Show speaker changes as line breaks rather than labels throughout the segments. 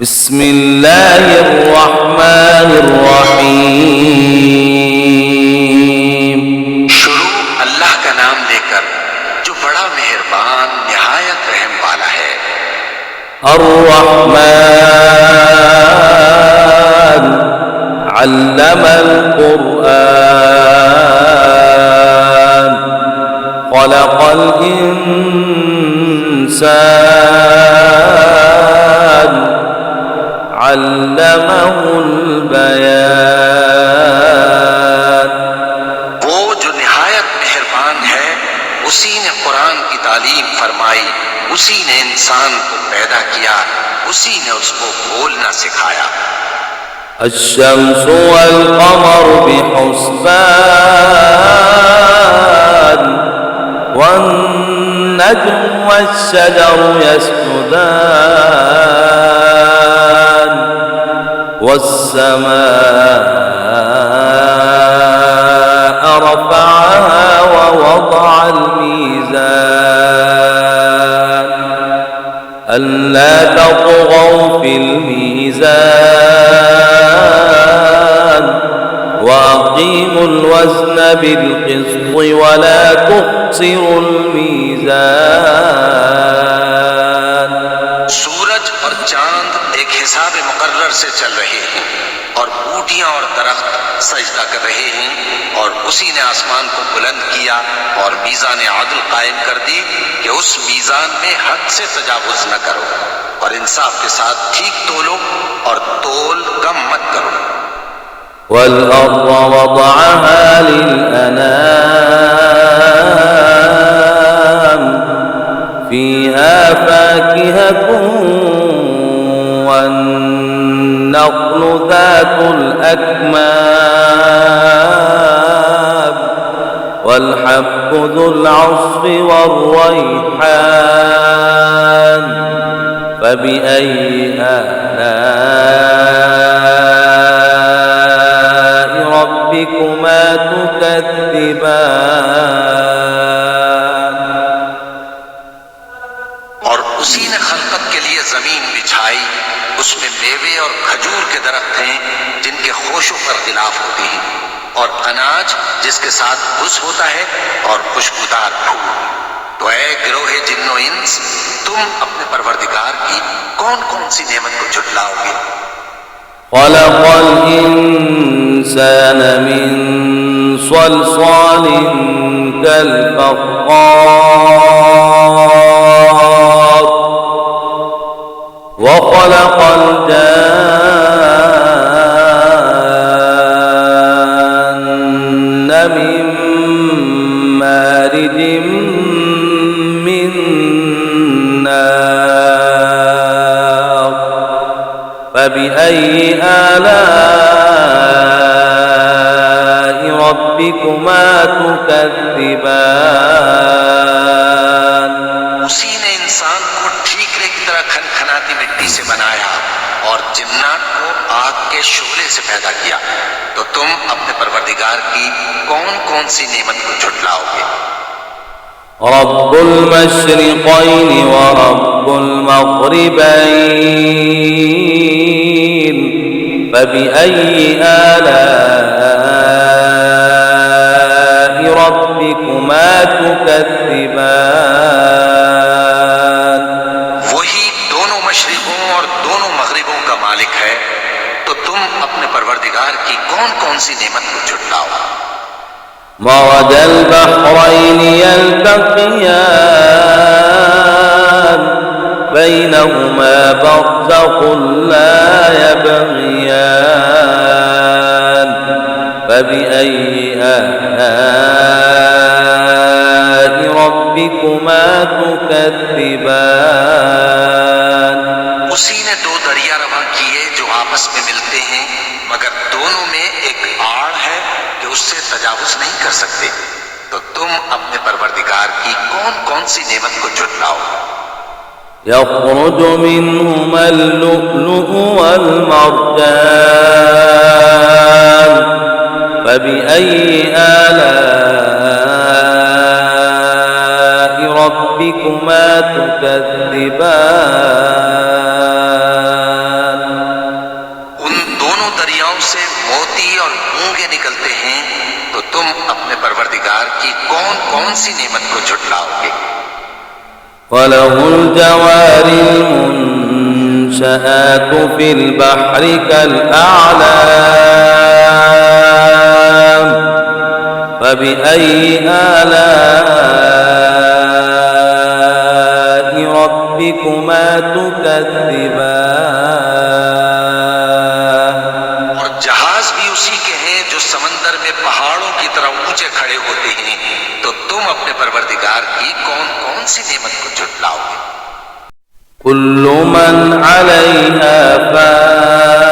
बिस्मिल्लाहिर्रहमानिर्रहीम।
शुरू अल्लाह का नाम लेकर जो बड़ा मेहरबान निहायत रहम वाला है।
अर्रहमान अल्लमल कुरआन खलक़ल इंसान अल्लमहुल बयान।
वो जो निहायत मेहरबान है, उसी ने कुरान की तालीम फरमाई, उसी ने इंसान को पैदा किया, उसी ने उसको बोलना सिखाया।
अश्शम्सु वल क़मरु बिहुस्बान वन नज्मु वश्शजरु यस्जुदान वस्समाअ रफ़अहा व वضعल मीज़ान अल्ला तत्ग़ौ फ़िल मीज़ान वअक़ीमुल वज़्न बिल क़िस्ति वला तुख़्सिरुल मीज़ान।
सूरज और चांद एक हिसाब मुकर्रर से चल रहे हैं और बूटियां और दरख्त सजदा कर रहे हैं, और उसी ने आसमान को बुलंद किया और मीज़ान आदल कायम कर दी कि उस मीज़ान में हद से तजावुज न करो और इंसाफ के साथ ठीक तोलो और तोल कम मत करो।
वल अर्ज़ वदअहा लिल अनाम फ़ीहा फ़ाकिहतुन वन नख़्लु ज़ातुल अक्माम वल हब्बु ज़ुल अस्फ़ि वर्रैहान फ़बिअय्यि आलाइ रब्बिकुमा तुकज़्ज़िबान।
और उसी ने खलकत के लिए जमीन बिछाई, उसमें मेवे और खजूर के दरख्त हैं जिनके खोशों पर खिलाफ होते हैं, और अनाज जिसके साथ घुस होता है और खुशबूदार फूल। तो ऐ गिरोहे जिन्नो इंस, तुम अपने परवरदिगार की कौन कौन सी नेमत को झुटलाओगे।
खलक़ल इंसान मिन सलसालिन कल फ़ख़्ख़ार व खलक़ल जान्न मिन मारिजिम मिन नार फ़बिअय्यि आलाइ रब्बिकुमा तुकज़्ज़िबान।
उसी ने इंसान को ठीकरे की तरह खनखनाती मिट्टी से बनाया और जिन्नात को आग के शोले से पैदा किया। तो तुम अपने परवरदिगार की कौन कौन सी नेमत को झुटलाओगे।
रब्बुल मशरिक़ैनि व रब्बुल मग़रिबैन फ़बिअय्यि आलाइ रब्बिकुमा तुकज़्ज़िबान।
वही दोनों मशरिकों और दोनों मगरिबों का मालिक है, तो तुम अपने परवरदिगार की कौन कौन सी नेमत को झुटलाओ।
मरजल बहरैनि यल्तक़ियान बैनहुमा बरज़ख़ुन ला यबग़ियान फ़बिअय्यि आलाइ रब्बिकुमा तुकज़्ज़िबान।
उसी ने दो दरिया रवा किए जो आपस में मिलते हैं, मगर दोनों में एक आड़ है कि उससे तजावुज नहीं कर सकते। तो तुम अपने परवरदिगार की कौन कौन सी नेमत को झुटलाओ।
यख़रुजु मिन्हुमा अल-लुअ्लुअु वल-मरजान फ़बिअय्यि आलाइ रब्बिकुमा तुकज़्ज़िबान।
से मोती और मूंगे निकलते हैं, तो तुम अपने परवरदिगार की कौन कौन सी नेमत को झुटलाओगे।
وله الجوار المنشآت في البحر كالأعلام فبأي آلاء ربكما تكذبان।
और जहाज भी उसी के हैं जो समंदर में पहाड़ों की तरह ऊंचे खड़े होते हैं, तो तुम अपने परवरदिगार की कौन कौन सी नेमत को झुटलाओगे।
كل من عليها فان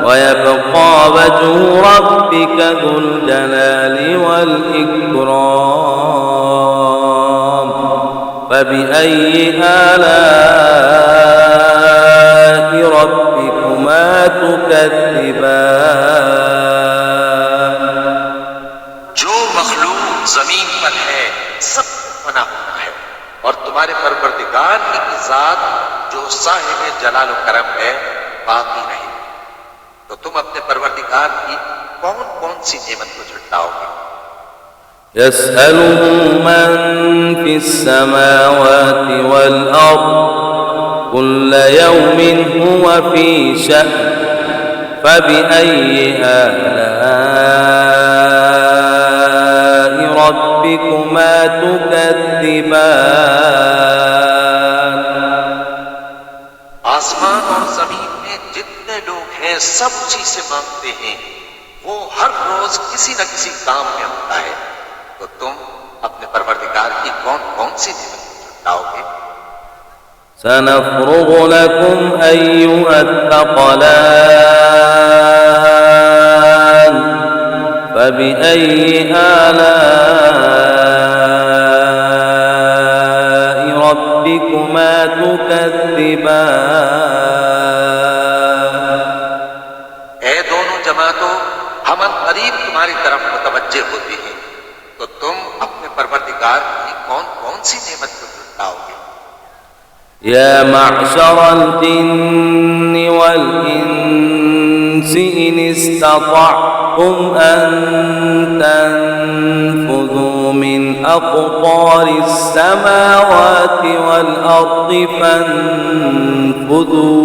ويبقى وجه ربك ذو الجلال والإكرام فبأي آلاء ربكما تكذبان।
जो मखलूक जमीन पर है सब बना हुआ है, और तुम्हारे परवरदिगार की जात जो साहिब जलाल व करम है बाकी नहीं, तो तुम अपने परवरदिगार की कौन कौन सी नेमत को झुटलाओगे।
يسأله من في السماوات والأرض كل يوم هو في شأن فبأي آلاء ربكما تكذبان।
आसमान और जमीन में जितने लोग हैं सब चीजें मांगते हैं, वो हर रोज किसी न किसी काम में होता है, तो तुम अपने परवरदिगार की कौन कौन सी नेमत को झुटलाओगे।
سنفرغ لكم أيها الثقلان فبأي آلاء ربكما تكذبان।
ऐ दोनों जमातों, हम करीब तुम्हारी तरफ मुतवज्जे होते हैं, तो तुम अपने परवरदिगार की कौन कौन सी नेमत को झुटलाओगे।
يا معشر الجن والإنس إن استطعتم أن تنفذوا من أقطار السماوات والأرض فانفذوا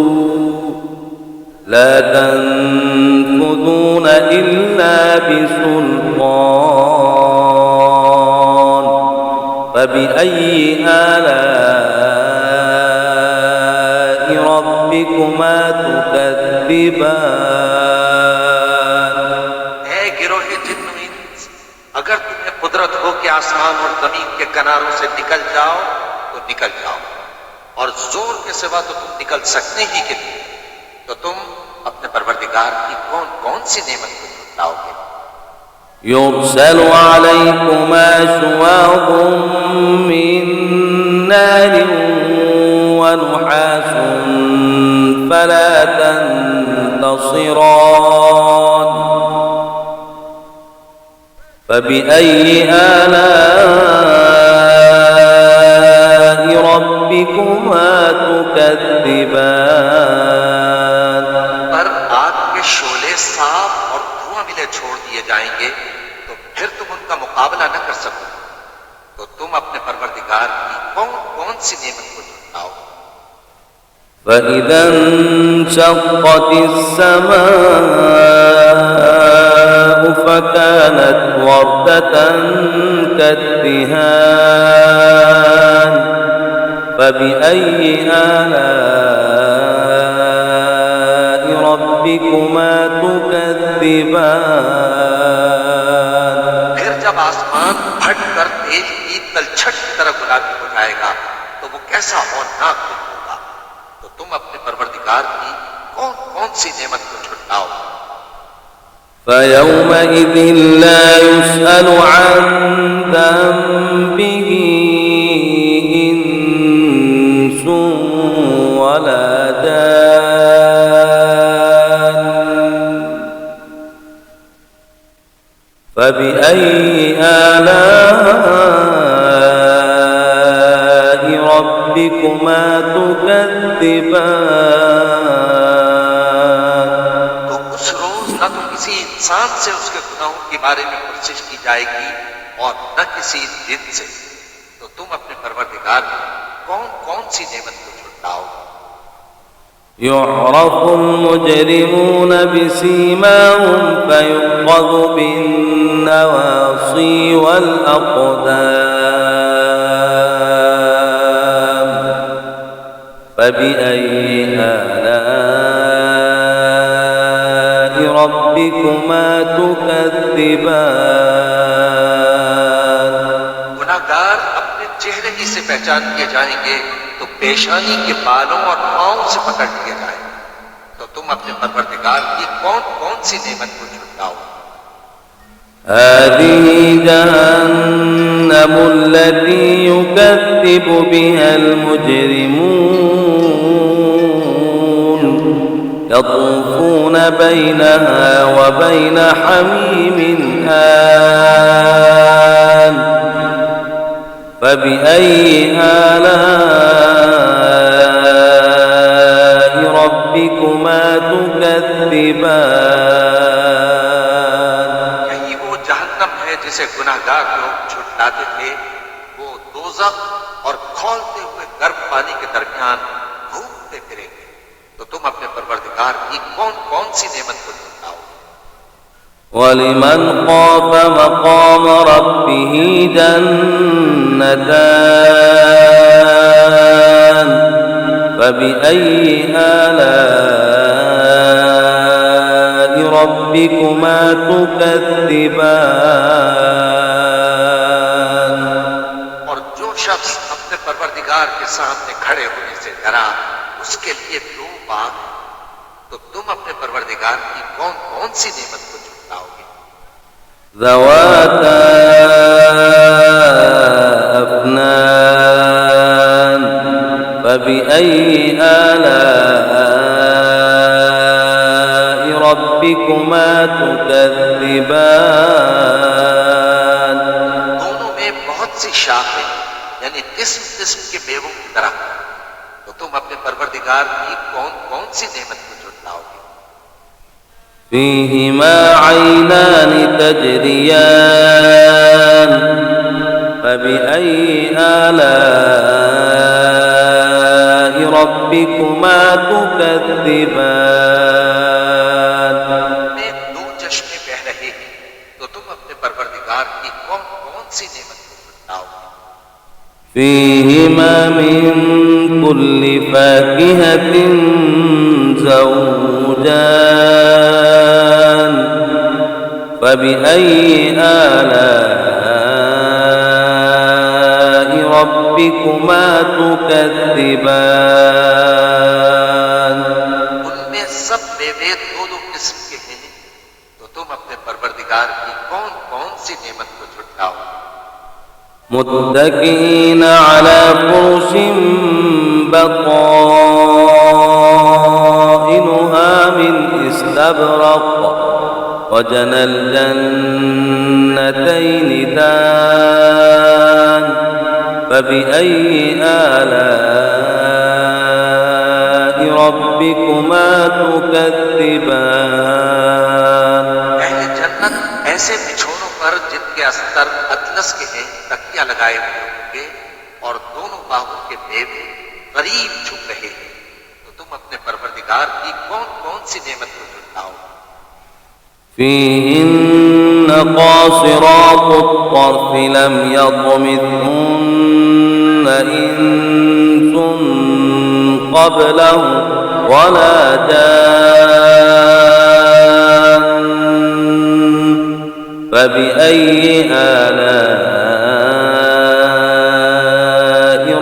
لا تنفذون إلا بسلطان فبأي آلاء ربكما تكذبان।
ऐ गिरोहे जिन्न व इंस, अगर तुम्हें कुदरत हो कि आसमान और जमीन के किनारों से निकल जाओ तो निकल जाओ, और जोर के सिवा तो तुम निकल सकते ही कि नहीं, तो तुम अपने परवरदिगार की कौन कौन सी नेमत को झुटलाओगे।
يرسل عليكما شواظ من نار ونحاس فلا تنتصران فبأي آلاء ربكما تكذبان।
पर आग के शोले साफ और धुआं मिले छोड़ दिए जाएंगे, तो फिर तुम उनका मुकाबला न कर सको, तो तुम अपने परवरदिगार की कौन कौन सी नेमत को झुटलाओ।
فإذا انشقت السماء فكانت وردة كالدهان فبأي آلاء ربكما تكذبان।
फिर जब आसमान फट कर तेज की तलछट की तरह गुलाबी हो जाएगा, तो वो कैसा औरनाक दिन होगा, तो तुम अपने परवरदिगार की कौन कौन सी नेमत को झुटलाओ।
فيومئذ لا يسأل عن ذنبه إنس ولا جان فبأي آلاء ربكما تكذبان؟
इंसान से उसके गुनाहों के बारे में कोशिश की जाएगी और न किसी जिन से, तो तुम अपने परवरदिगार में कौन कौन सी नेमत को झुटलाओगे।
يعرف المجرمون بسيماهم فيؤخذ بالنواصي والأقدام فبأي آلاء ربكما تكذبان।
गुनाहगार अपने चेहरे ही से पहचान किए जाएंगे तो पेशानी के बालों और पांव से पकड़ लिए जाएंगे, तो तुम अपने परवरदिगार की कौन कौन सी नेमत को झुटलाओ।
هذه جهنم التي يكذب بها المجرمون يطوفون بينها وبين حميم آن فبأي آلاء ربكما تكذبان।
यही वो जहन्नम है जिसे गुनाहगार लोग झुटलाते थे। वो दोज़ख और खौलते हुए गर्म पानी के दरमियान घूमते फिरेंगे, तो तुम अपने परवरदिगार की कौन कौन सी नेमत को झुटलाओ।
ولمن خاف مقام ربه جنتان فبأي آلاء ربكما تكذبان।
और जो शख्स अपने परवरदिगार के सामने खड़े होने से डरा, उसके लिए दो बाग, तो तुम अपने परवरदिगार की कौन कौन सी नेमत को झुटलाओगे।
ذواتا أفنان فبأي آلاء ربكما تكذبان।
दोनों में बहुत सी शाखें यानी किस्म किस्म के मेवों की तरह, तो तुम अपने परवरदिगार की कौन कौन सी नेमत को झुटलाओगे।
فيهما عينان تجريان فبأي آلاء ربكما تكذبان।
में दो चश्मे बह रहे हैं, तो तुम अपने परवरदिगार की कौन कौन सी नेमत को झुटलाओगे।
فيهما من كل فاكهة زوجان فبأي آلاء ربكما تكذبان।
उनमें सब मेवे दो दो किस्म के हैं, तो तुम अपने परवरदिगार की कौन कौन सी नेमत को झुटलाओ।
متكئين على فرش بطائنها من استبرق وجنى الجنتين دان فبأي آلاء ربكما تكذبان।
अहले जन्नत ऐसे बिछोनों पर जिनके अस्तर अतलस के हैं तकिया लगाए हुए होंगे और दोनों बाहों के मेवे करीब झुक रहे हैं, तो तुम अपने परवरदिगार की कौन कौन सी नेमत को झुटलाओ।
فيهن قاصرات الطرف لم يطمثهن إنس قبلهم ولا جان فبأي آلاء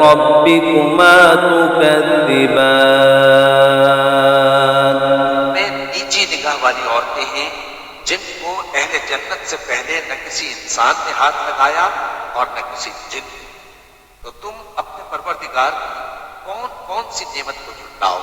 ربكما تكذبان।
में नीची निगाह वाली औरतें हैं जिनको अहले जन्नत से पहले न किसी इंसान ने हाथ लगाया और न किसी जिन, तो तुम अपने परवरदिगार की कौन कौन सी नेमत को झुटलाओ।